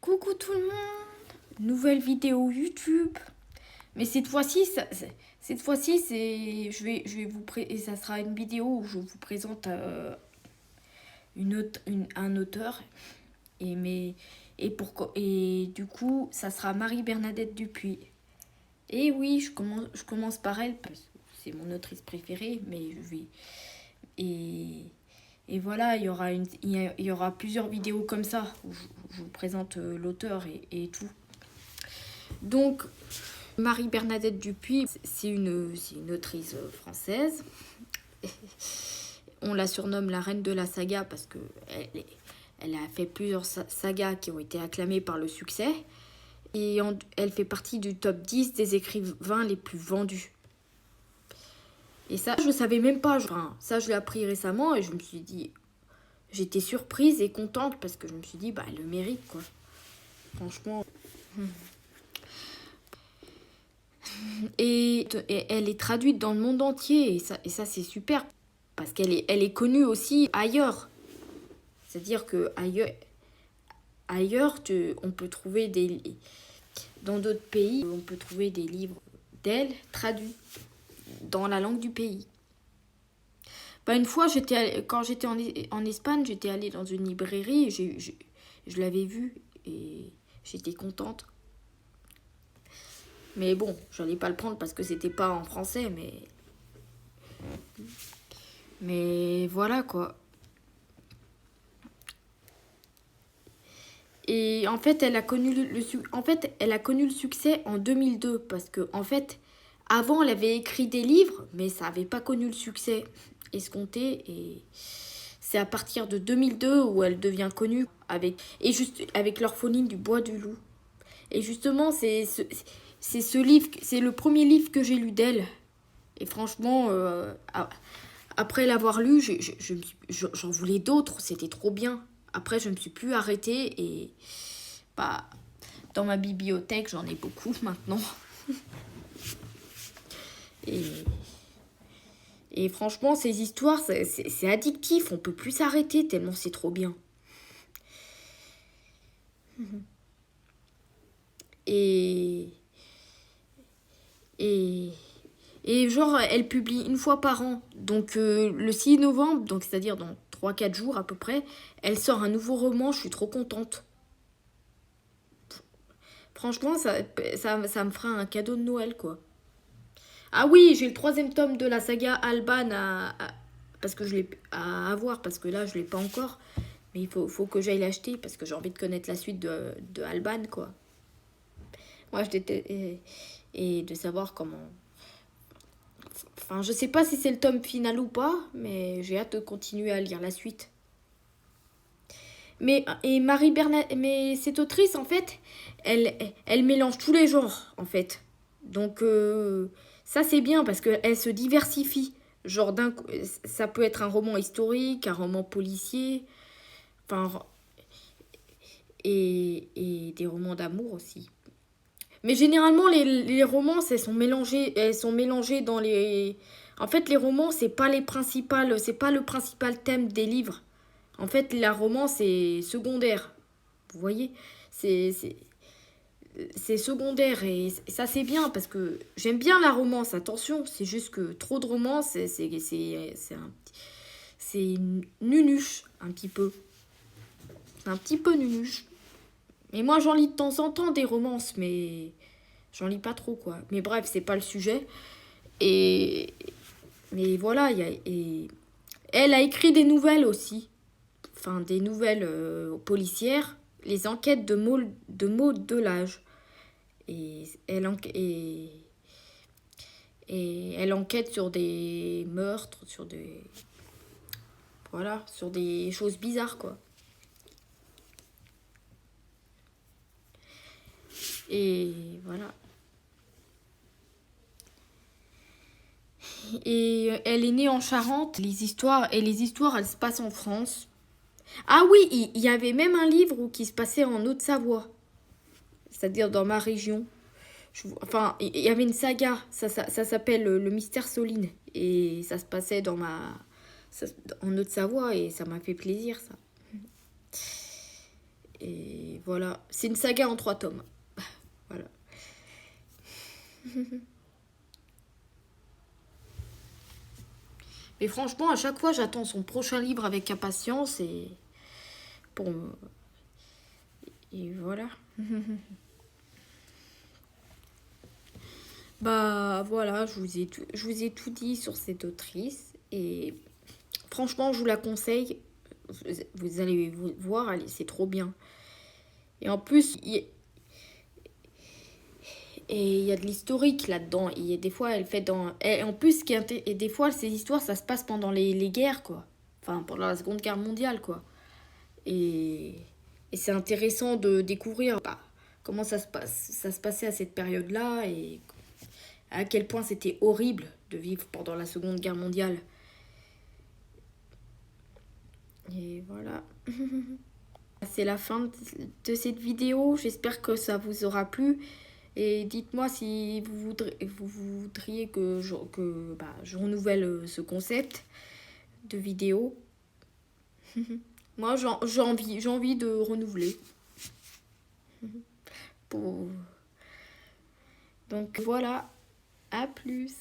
Coucou tout le monde, nouvelle vidéo YouTube. Mais cette fois-ci, je vais et ça sera une vidéo où je vous présente un auteur et du coup, ça sera Marie-Bernadette Dupuis. Et oui, je commence par elle parce que c'est mon autrice préférée, mais je vais et voilà, il y aura plusieurs vidéos comme ça où je vous présente l'auteur et tout. Donc, Marie-Bernadette Dupuis, c'est une autrice française. On la surnomme la reine de la saga parce qu'elle a fait plusieurs sagas qui ont été acclamées par le succès. Et elle fait partie du top 10 des écrivains les plus vendus. Et ça, je ne savais même pas. Ça, je l'ai appris récemment et je me suis dit... J'étais surprise et contente parce que je me suis dit, elle le mérite, quoi. Franchement. Et elle est traduite dans le monde entier et ça c'est super. Parce elle est connue aussi ailleurs. C'est-à-dire que ailleurs on peut trouver dans d'autres pays, on peut trouver des livres d'elle traduits dans la langue du pays. Une fois, quand j'étais en Espagne, j'étais allée dans une librairie, je l'avais vue et j'étais contente. Mais bon, j'allais pas le prendre parce que c'était pas en français, mais voilà quoi. Et en fait, elle a connu le succès en 2002 parce que en fait, avant, elle avait écrit des livres, mais ça avait pas connu le succès escompté et c'est à partir de 2002 où elle devient connue avec l'orpheline du Bois du Loup. Et justement, c'est ce livre, c'est le premier livre que j'ai lu d'elle. Et franchement, après l'avoir lu, j'en voulais d'autres, c'était trop bien. Après, je me suis plus arrêtée et dans ma bibliothèque, j'en ai beaucoup maintenant. Et franchement, ces histoires, c'est addictif. On peut plus s'arrêter tellement c'est trop bien. Et genre, elle publie une fois par an. Donc, le 6 novembre, donc c'est-à-dire dans 3-4 jours à peu près, elle sort un nouveau roman. Je suis trop contente. Franchement, ça me fera un cadeau de Noël, quoi. Ah oui, j'ai le 3e tome de la saga Alban parce que je l'ai à avoir parce que là je l'ai pas encore, mais il faut que j'aille l'acheter parce que j'ai envie de connaître la suite de Alban, quoi. Moi et de savoir comment. Enfin, je sais pas si c'est le tome final ou pas, mais j'ai hâte de continuer à lire la suite. Mais cette autrice en fait, elle mélange tous les genres en fait. Donc ça c'est bien parce qu'elle se diversifie. Genre ça peut être un roman historique, un roman policier, enfin et des romans d'amour aussi. Mais généralement les romances elles sont mélangées dans les. En fait les romans c'est pas le principal thème des livres. En fait la romance est secondaire. Vous voyez, c'est secondaire et ça c'est bien parce que j'aime bien la romance, attention, c'est juste que trop de romance c'est nunuche un petit peu. C'est un petit peu nunuche. Mais moi j'en lis de temps en temps des romances mais j'en lis pas trop quoi. Mais bref, c'est pas le sujet. Et mais voilà, elle a écrit des nouvelles aussi. Enfin des nouvelles policières, les enquêtes de Maud Delage. Et elle enquête sur des meurtres, sur des choses bizarres, quoi. Et voilà. Et elle est née en Charente. Les histoires, elles se passent en France. Ah oui, il y avait même un livre qui se passait en Haute-Savoie. C'est-à-dire dans ma région. Il y avait une saga, ça s'appelle Le Mystère Soline. Et ça se passait en Haute-Savoie et ça m'a fait plaisir, ça. Et voilà, c'est une saga en 3 tomes. Voilà. Mais franchement, à chaque fois, j'attends son prochain livre avec impatience pour et voilà. Bah voilà, je vous ai tout dit sur cette autrice et franchement, je vous la conseille. Vous allez voir, c'est trop bien. Et en plus, il y a de l'historique là-dedans. Et des fois, elle fait dans. Et en plus, et des fois, ces histoires, ça se passe pendant les guerres, quoi. Enfin, pendant la Seconde Guerre mondiale, quoi. Et, et c'est intéressant de découvrir comment ça se passait à cette période-là et à quel point c'était horrible de vivre pendant la Seconde Guerre mondiale. Et voilà. C'est la fin de cette vidéo. J'espère que ça vous aura plu. Et dites-moi si vous voudriez que je renouvelle ce concept de vidéo. Moi, j'ai envie de renouveler. Pour... Donc voilà, à plus.